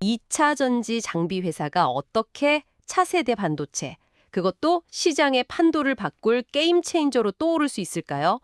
2차 전지 장비 회사가 어떻게 차세대 반도체, 그것도 시장의 판도를 바꿀 게임 체인저로 떠오를 수 있을까요?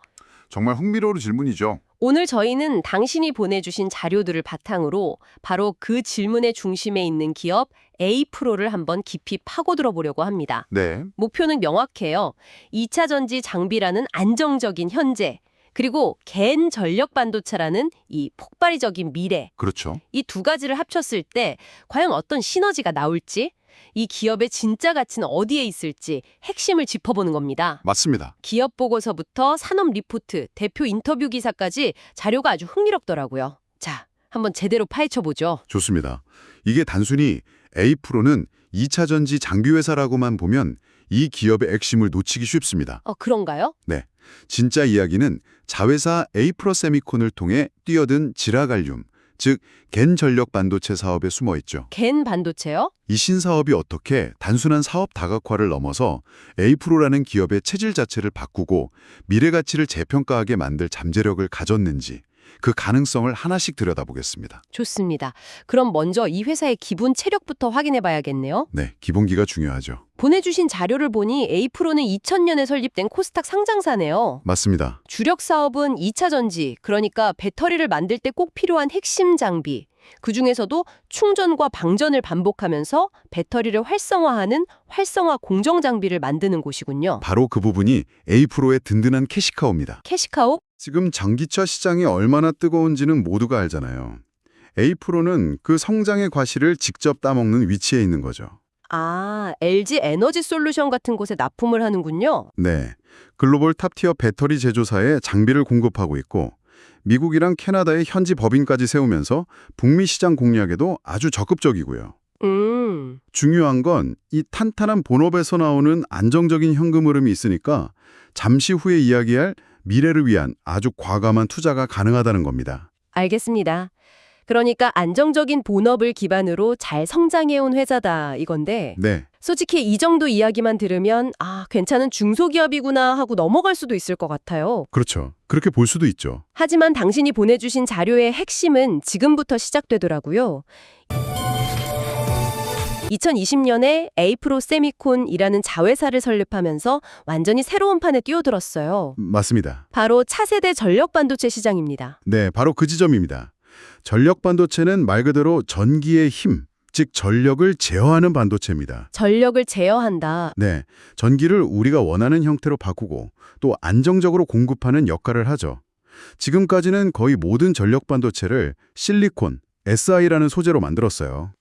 정말 흥미로운 질문이죠. 오늘 저희는 당신이 보내주신 자료들을 바탕으로 바로 그 질문의 중심에 있는 기업 에이프로를 한번 깊이 파고들어 보려고 합니다. 네, 목표는 명확해요. 2차 전지 장비라는 안정적인 현재, 그리고 갠 전력 반도체라는 이 폭발적인 미래. 그렇죠. 이 두 가지를 합쳤을 때 과연 어떤 시너지가 나올지, 이 기업의 진짜 가치는 어디에 있을지 핵심을 짚어보는 겁니다. 맞습니다. 기업 보고서부터 산업 리포트, 대표 인터뷰 기사까지 자료가 아주 흥미롭더라고요. 자, 한번 제대로 파헤쳐보죠. 좋습니다. 이게 단순히 A프로는 2차 전지 장비 회사라고만 보면 이 기업의 핵심을 놓치기 쉽습니다. 그런가요? 네, 진짜 이야기는 자회사 A프로 세미콘을 통해 뛰어든 지라갈륨, 즉 갠 전력 반도체 사업에 숨어 있죠. 갠 반도체요? 이 신사업이 어떻게 단순한 사업 다각화를 넘어서 에이프로라는 기업의 체질 자체를 바꾸고 미래 가치를 재평가하게 만들 잠재력을 가졌는지 그 가능성을 하나씩 들여다보겠습니다. 좋습니다. 그럼 먼저 이 회사의 기본 체력부터 확인해 봐야겠네요. 네, 기본기가 중요하죠. 보내주신 자료를 보니 에이프로는 2000년에 설립된 코스닥 상장사네요. 맞습니다. 주력 사업은 2차 전지, 그러니까 배터리를 만들 때 꼭 필요한 핵심 장비. 그중에서도 충전과 방전을 반복하면서 배터리를 활성화하는 활성화 공정 장비를 만드는 곳이군요. 바로 그 부분이 에이프로의 든든한 캐시카우입니다. 캐시카우? 지금 전기차 시장이 얼마나 뜨거운지는 모두가 알잖아요. 에이프로는 그 성장의 과실을 직접 따먹는 위치에 있는 거죠. LG 에너지 솔루션 같은 곳에 납품을 하는군요. 네, 글로벌 탑티어 배터리 제조사에 장비를 공급하고 있고 미국이랑 캐나다의 현지 법인까지 세우면서 북미 시장 공략에도 아주 적극적이고요. 중요한 건 이 탄탄한 본업에서 나오는 안정적인 현금 흐름이 있으니까 잠시 후에 이야기할 미래를 위한 아주 과감한 투자가 가능하다는 겁니다. 알겠습니다. 그러니까 안정적인 본업을 기반으로 잘 성장해온 회사다 이건데 네, 솔직히 이 정도 이야기만 들으면 괜찮은 중소기업이구나 하고 넘어갈 수도 있을 것 같아요. 그렇죠. 그렇게 볼 수도 있죠. 하지만 당신이 보내주신 자료의 핵심은 지금부터 시작되더라고요. 2020년에 에이프로 세미콘이라는 자회사를 설립하면서 완전히 새로운 판에 뛰어들었어요. 맞습니다. 바로 차세대 전력 반도체 시장입니다. 네, 바로 그 지점입니다. 전력 반도체는 말 그대로 전기의 힘, 즉 전력을 제어하는 반도체입니다. 전력을 제어한다. 네, 전기를 우리가 원하는 형태로 바꾸고 또 안정적으로 공급하는 역할을 하죠. 지금까지는 거의 모든 전력 반도체를 실리콘, Si라는 소재로 만들었어요.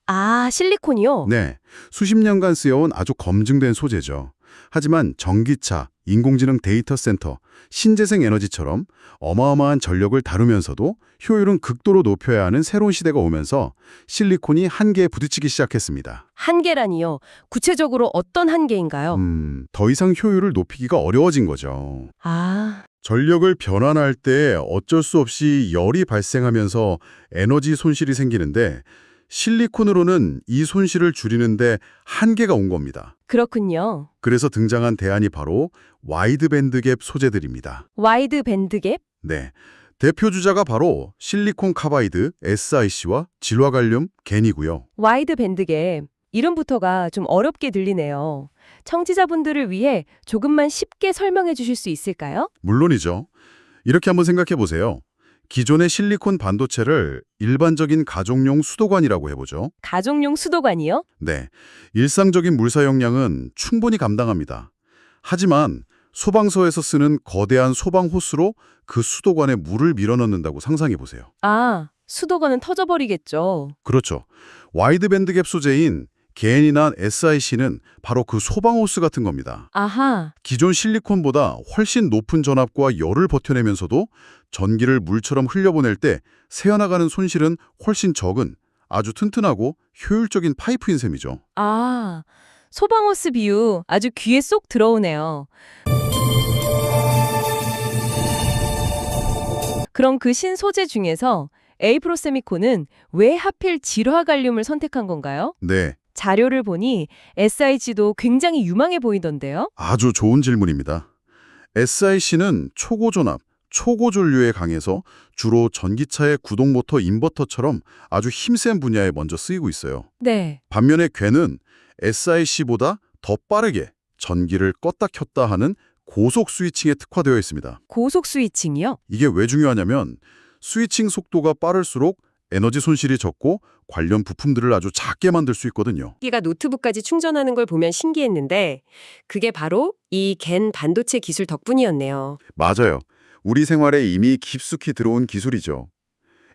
실리콘이요? 네, 수십 년간 쓰여온 아주 검증된 소재죠. 하지만 전기차, 인공지능 데이터 센터, 신재생 에너지처럼 어마어마한 전력을 다루면서도 효율은 극도로 높여야 하는 새로운 시대가 오면서 실리콘이 한계에 부딪히기 시작했습니다. 한계라니요? 구체적으로 어떤 한계인가요? 더 이상 효율을 높이기가 어려워진 거죠. 전력을 변환할 때 어쩔 수 없이 열이 발생하면서 에너지 손실이 생기는데 실리콘으로는 이 손실을 줄이는데 한계가 온 겁니다. 그렇군요. 그래서 등장한 대안이 바로 와이드 밴드갭 소재들입니다. 와이드 밴드갭? 네, 대표 주자가 바로 실리콘 카바이드, SiC와 질화갈륨, 갠이고요. 와이드 밴드갭. 이름부터가 좀 어렵게 들리네요. 청취자분들을 위해 조금만 쉽게 설명해 주실 수 있을까요? 물론이죠. 이렇게 한번 생각해 보세요. 기존의 실리콘 반도체를 일반적인 가정용 수도관이라고 해보죠. 가정용 수도관이요? 네, 일상적인 물 사용량은 충분히 감당합니다. 하지만 소방서에서 쓰는 거대한 소방 호스로 그 수도관에 물을 밀어넣는다고 상상해 보세요. 수도관은 터져버리겠죠. 그렇죠. 와이드 밴드갭 소재인 갠이나 SiC는 바로 그 소방 호스 같은 겁니다. 기존 실리콘보다 훨씬 높은 전압과 열을 버텨내면서도 전기를 물처럼 흘려보낼 때 새어나가는 손실은 훨씬 적은 아주 튼튼하고 효율적인 파이프인 셈이죠. 소방호스 비유 아주 귀에 쏙 들어오네요. 그럼 그 신소재 중에서 에이프로 세미콘은 왜 하필 질화갈륨을 선택한 건가요? 네, 자료를 보니 SiC도 굉장히 유망해 보이던데요? 아주 좋은 질문입니다. SiC는 초고전압, 초고전류에 강해서 주로 전기차의 구동 모터 인버터처럼 아주 힘센 분야에 먼저 쓰이고 있어요. 네. 반면에 괴는 SiC보다 더 빠르게 전기를 껐다 켰다 하는 고속 스위칭에 특화되어 있습니다. 고속 스위칭이요? 이게 왜 중요하냐면 스위칭 속도가 빠를수록 에너지 손실이 적고 관련 부품들을 아주 작게 만들 수 있거든요. 기가 노트북까지 충전하는 걸 보면 신기했는데 그게 바로 이 겐 반도체 기술 덕분이었네요. 맞아요. 우리 생활에 이미 깊숙이 들어온 기술이죠.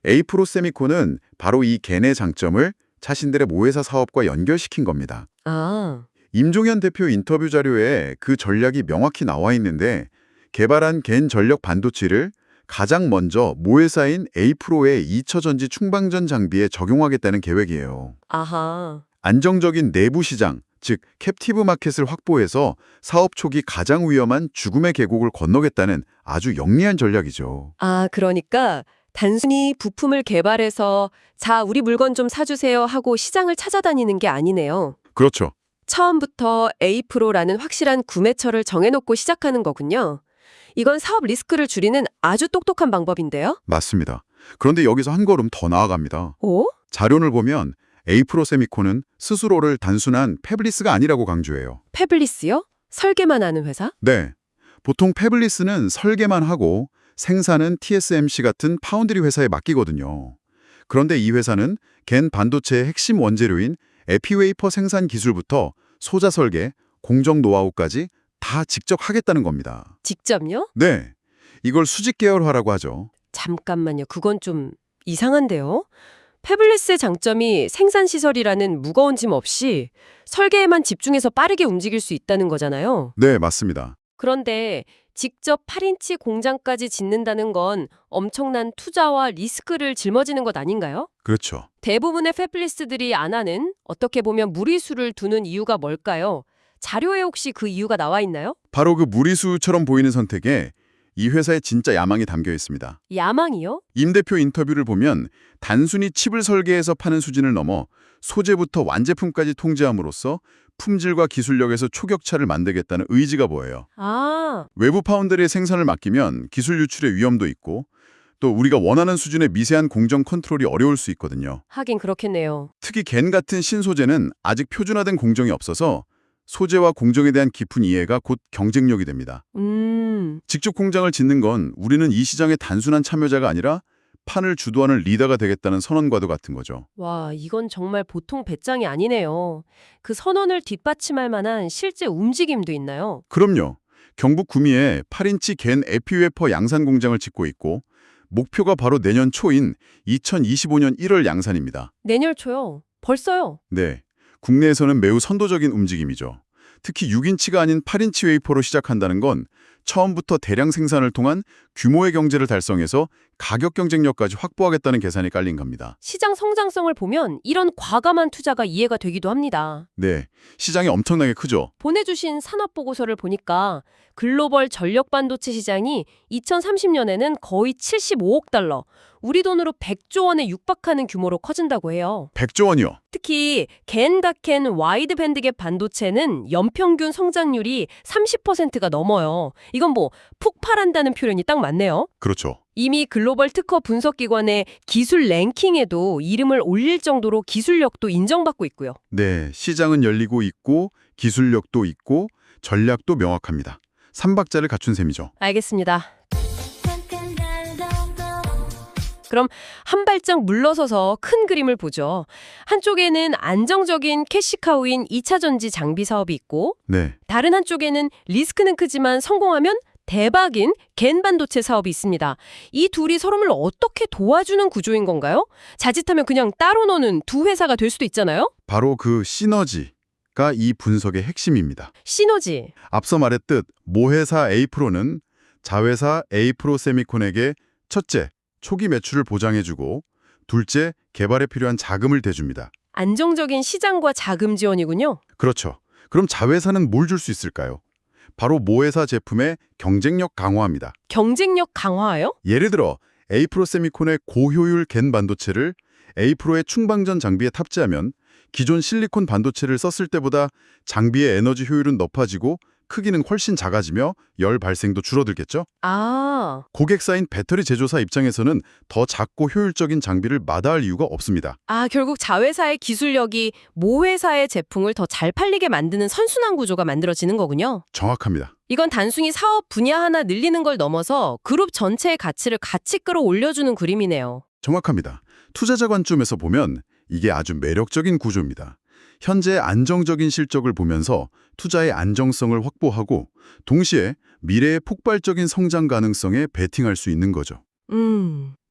에이프로 세미콘은 바로 이 겐의 장점을 자신들의 모회사 사업과 연결시킨 겁니다. 아, 임종현 대표 인터뷰 자료에 그 전략이 명확히 나와 있는데 개발한 겐 전력 반도체를 가장 먼저 모회사인 에이프로의 2차 전지 충방전 장비에 적용하겠다는 계획이에요. 아하. 안정적인 내부 시장, 즉 캡티브 마켓을 확보해서 사업 초기 가장 위험한 죽음의 계곡을 건너겠다는 아주 영리한 전략이죠. 아, 그러니까 단순히 부품을 개발해서 자, 우리 물건 좀 사주세요 하고 시장을 찾아다니는 게 아니네요. 그렇죠. 처음부터 에이프로라는 확실한 구매처를 정해놓고 시작하는 거군요. 이건 사업 리스크를 줄이는 아주 똑똑한 방법인데요? 맞습니다. 그런데 여기서 한 걸음 더 나아갑니다. 오? 자료를 보면 에이프로 세미콘은 스스로를 단순한 패블리스가 아니라고 강조해요. 패블리스요? 설계만 하는 회사? 네. 보통 패블리스는 설계만 하고 생산은 TSMC 같은 파운드리 회사에 맡기거든요. 그런데 이 회사는 겐 반도체의 핵심 원재료인 에피웨이퍼 생산 기술부터 소자 설계, 공정 노하우까지 다 직접 하겠다는 겁니다. 직접요? 네. 이걸 수직 계열화라고 하죠. 잠깐만요. 그건 좀 이상한데요? 패블리스의 장점이 생산시설이라는 무거운 짐 없이 설계에만 집중해서 빠르게 움직일 수 있다는 거잖아요. 네, 맞습니다. 그런데 직접 8인치 공장까지 짓는다는 건 엄청난 투자와 리스크를 짊어지는 것 아닌가요? 그렇죠. 대부분의 패블리스들이 안 하는 어떻게 보면 무리수를 두는 이유가 뭘까요? 자료에 혹시 그 이유가 나와 있나요? 바로 그 무리수처럼 보이는 선택에 이 회사의 진짜 야망이 담겨 있습니다. 야망이요? 임 대표 인터뷰를 보면 단순히 칩을 설계해서 파는 수준을 넘어 소재부터 완제품까지 통제함으로써 품질과 기술력에서 초격차를 만들겠다는 의지가 보여요. 아, 외부 파운드리의 생산을 맡기면 기술 유출의 위험도 있고 또 우리가 원하는 수준의 미세한 공정 컨트롤이 어려울 수 있거든요. 하긴 그렇겠네요. 특히 겐 같은 신소재는 아직 표준화된 공정이 없어서 소재와 공정에 대한 깊은 이해가 곧 경쟁력이 됩니다. 직접 공장을 짓는 건 우리는 이 시장의 단순한 참여자가 아니라 판을 주도하는 리더가 되겠다는 선언과도 같은 거죠. 와, 이건 정말 보통 배짱이 아니네요. 그 선언을 뒷받침할 만한 실제 움직임도 있나요? 그럼요. 경북 구미에 8인치 겐 에피웨퍼 양산 공장을 짓고 있고 목표가 바로 내년 초인 2025년 1월 양산입니다. 내년 초요. 벌써요. 네, 국내에서는 매우 선도적인 움직임이죠. 특히 6인치가 아닌 8인치 웨이퍼로 시작한다는 건 처음부터 대량 생산을 통한 규모의 경제를 달성해서 가격 경쟁력까지 확보하겠다는 계산이 깔린 겁니다. 시장 성장성을 보면 이런 과감한 투자가 이해가 되기도 합니다. 네, 시장이 엄청나게 크죠. 보내주신 산업보고서를 보니까 글로벌 전력 반도체 시장이 2030년에는 거의 75억 달러, 우리 돈으로 100조 원에 육박하는 규모로 커진다고 해요. 100조 원이요. 특히 겐 와이드 밴드갭 반도체는 연평균 성장률이 30%가 넘어요. 이건 뭐 폭발한다는 표현이 딱 맞네요. 그렇죠. 이미 글로벌 특허 분석기관의 기술 랭킹에도 이름을 올릴 정도로 기술력도 인정받고 있고요. 네, 시장은 열리고 있고 기술력도 있고 전략도 명확합니다. 삼박자를 갖춘 셈이죠. 알겠습니다. 그럼 한 발짝 물러서서 큰 그림을 보죠. 한쪽에는 안정적인 캐시카우인 2차 전지 장비 사업이 있고 네, 다른 한쪽에는 리스크는 크지만 성공하면 대박인 겐 반도체 사업이 있습니다. 이 둘이 서로를 어떻게 도와주는 구조인 건가요? 자칫하면 그냥 따로 노는 두 회사가 될 수도 있잖아요? 바로 그 시너지가 이 분석의 핵심입니다. 시너지. 앞서 말했듯 모회사 에이프로는 자회사 에이프로 세미콘에게 첫째, 초기 매출을 보장해주고 둘째, 개발에 필요한 자금을 대줍니다. 안정적인 시장과 자금 지원이군요. 그렇죠. 그럼 자회사는 뭘 줄 수 있을까요? 바로 모회사 제품의 경쟁력 강화입니다. 경쟁력 강화요? 예를 들어 에이프로 세미콘의 고효율 겐 반도체를 에이프로의 충방전 장비에 탑재하면 기존 실리콘 반도체를 썼을 때보다 장비의 에너지 효율은 높아지고 크기는 훨씬 작아지며 열 발생도 줄어들겠죠? 아, 고객사인 배터리 제조사 입장에서는 더 작고 효율적인 장비를 마다할 이유가 없습니다. 결국 자회사의 기술력이 모회사의 제품을 더 잘 팔리게 만드는 선순환 구조가 만들어지는 거군요. 정확합니다. 이건 단순히 사업 분야 하나 늘리는 걸 넘어서 그룹 전체의 가치를 같이 끌어올려주는 그림이네요. 정확합니다. 투자자 관점에서 보면 이게 아주 매력적인 구조입니다. 현재 안정적인 실적을 보면서 투자의 안정성을 확보하고 동시에 미래의 폭발적인 성장 가능성에 베팅할 수 있는 거죠.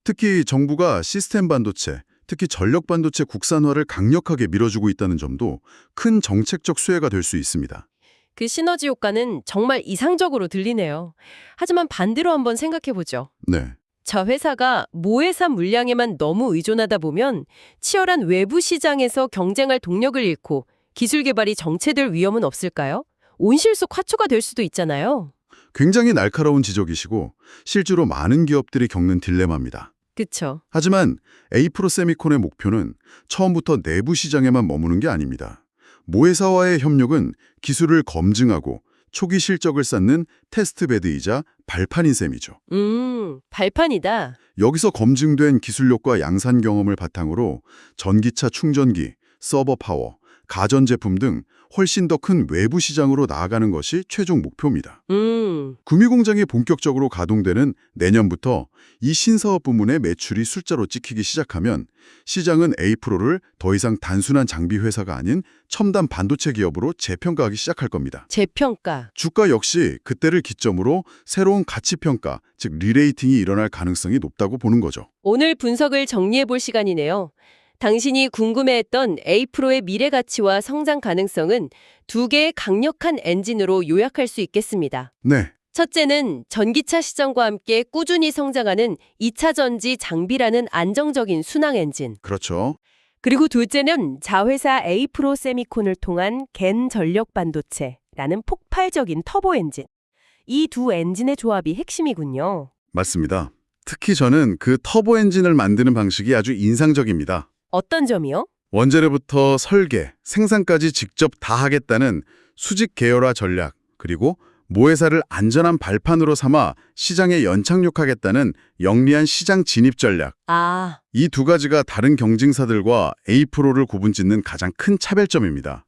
특히 정부가 시스템 반도체, 특히 전력 반도체 국산화를 강력하게 밀어주고 있다는 점도 큰 정책적 수혜가 될 수 있습니다. 그 시너지 효과는 정말 이상적으로 들리네요. 하지만 반대로 한번 생각해보죠. 네. 저 회사가 모회사 물량에만 너무 의존하다 보면 치열한 외부 시장에서 경쟁할 동력을 잃고 기술 개발이 정체될 위험은 없을까요? 온실속 화초가 될 수도 있잖아요. 굉장히 날카로운 지적이시고 실제로 많은 기업들이 겪는 딜레마입니다. 그쵸. 하지만 에이프로세미콘의 목표는 처음부터 내부 시장에만 머무는 게 아닙니다. 모회사와의 협력은 기술을 검증하고 초기 실적을 쌓는 테스트베드이자 발판인 셈이죠. 발판이다. 여기서 검증된 기술력과 양산 경험을 바탕으로 전기차 충전기, 서버 파워, 가전제품 등 훨씬 더 큰 외부 시장으로 나아가는 것이 최종 목표입니다. 구미공장이 본격적으로 가동되는 내년부터 이 신사업 부문의 매출이 숫자로 찍히기 시작하면 시장은 에이프로를 더 이상 단순한 장비 회사가 아닌 첨단 반도체 기업으로 재평가하기 시작할 겁니다. 재평가. 주가 역시 그때를 기점으로 새로운 가치평가, 즉 리레이팅이 일어날 가능성이 높다고 보는 거죠. 오늘 분석을 정리해볼 시간이네요. 당신이 궁금해했던 에이프로의 미래 가치와 성장 가능성은 두 개의 강력한 엔진으로 요약할 수 있겠습니다. 네, 첫째는 전기차 시장과 함께 꾸준히 성장하는 2차 전지 장비라는 안정적인 순항 엔진. 그렇죠. 그리고 둘째는 자회사 에이프로 세미콘을 통한 겐 전력 반도체라는 폭발적인 터보 엔진. 이 두 엔진의 조합이 핵심이군요. 맞습니다. 특히 저는 그 터보 엔진을 만드는 방식이 아주 인상적입니다. 어떤 점이요? 원재료부터 설계, 생산까지 직접 다 하겠다는 수직 계열화 전략, 그리고 모회사를 안전한 발판으로 삼아 시장에 연착륙하겠다는 영리한 시장 진입 전략. 이 두 가지가 다른 경쟁사들과 에이프로를 구분짓는 가장 큰 차별점입니다.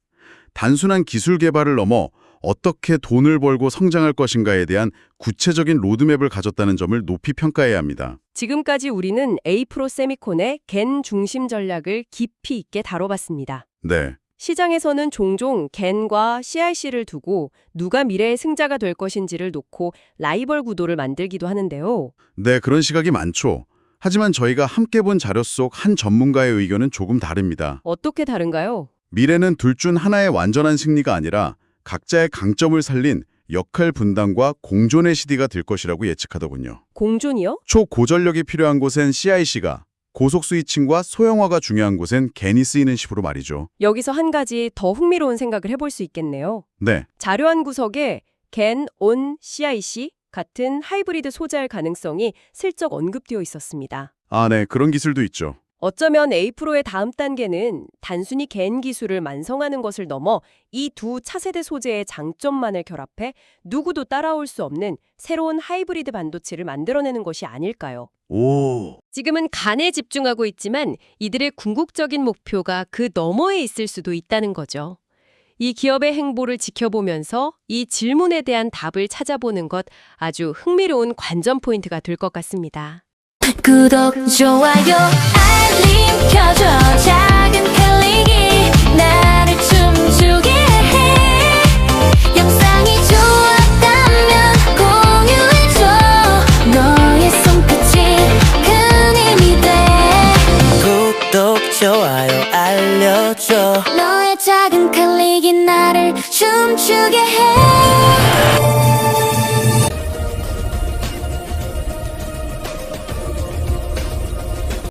단순한 기술 개발을 넘어 어떻게 돈을 벌고 성장할 것인가에 대한 구체적인 로드맵을 가졌다는 점을 높이 평가해야 합니다. 지금까지 우리는 에이프로 세미콘의 겐 중심 전략을 깊이 있게 다뤄봤습니다. 네. 시장에서는 종종 겐과 CIC를 두고 누가 미래의 승자가 될 것인지를 놓고 라이벌 구도를 만들기도 하는데요. 네, 그런 시각이 많죠. 하지만 저희가 함께 본 자료 속 한 전문가의 의견은 조금 다릅니다. 어떻게 다른가요? 미래는 둘 중 하나의 완전한 승리가 아니라 각자의 강점을 살린 역할 분담과 공존의 시대가 될 것이라고 예측하더군요. 공존이요? 초고전력이 필요한 곳엔 CIC가, 고속 스위칭과 소형화가 중요한 곳엔 겐이 쓰이는 식으로 말이죠. 여기서 한 가지 더 흥미로운 생각을 해볼 수 있겠네요. 네, 자료 한 구석에 겐, 온, CIC 같은 하이브리드 소재할 가능성이 슬쩍 언급되어 있었습니다. 네, 그런 기술도 있죠. 어쩌면 에이프로의 다음 단계는 단순히 겐 기술을 완성하는 것을 넘어 이 두 차세대 소재의 장점만을 결합해 누구도 따라올 수 없는 새로운 하이브리드 반도체를 만들어내는 것이 아닐까요? 지금은 간에 집중하고 있지만 이들의 궁극적인 목표가 그 너머에 있을 수도 있다는 거죠. 이 기업의 행보를 지켜보면서 이 질문에 대한 답을 찾아보는 것 아주 흥미로운 관전 포인트가 될 것 같습니다. 구독, 좋아요, 알림 켜줘. 작은 클릭이 나를 춤추게 해. 영상이 좋았다면 공유해줘. 너의 손끝이 큰 힘이 돼. 구독, 좋아요, 알려줘. 너의 작은 클릭이 나를 춤추게 해.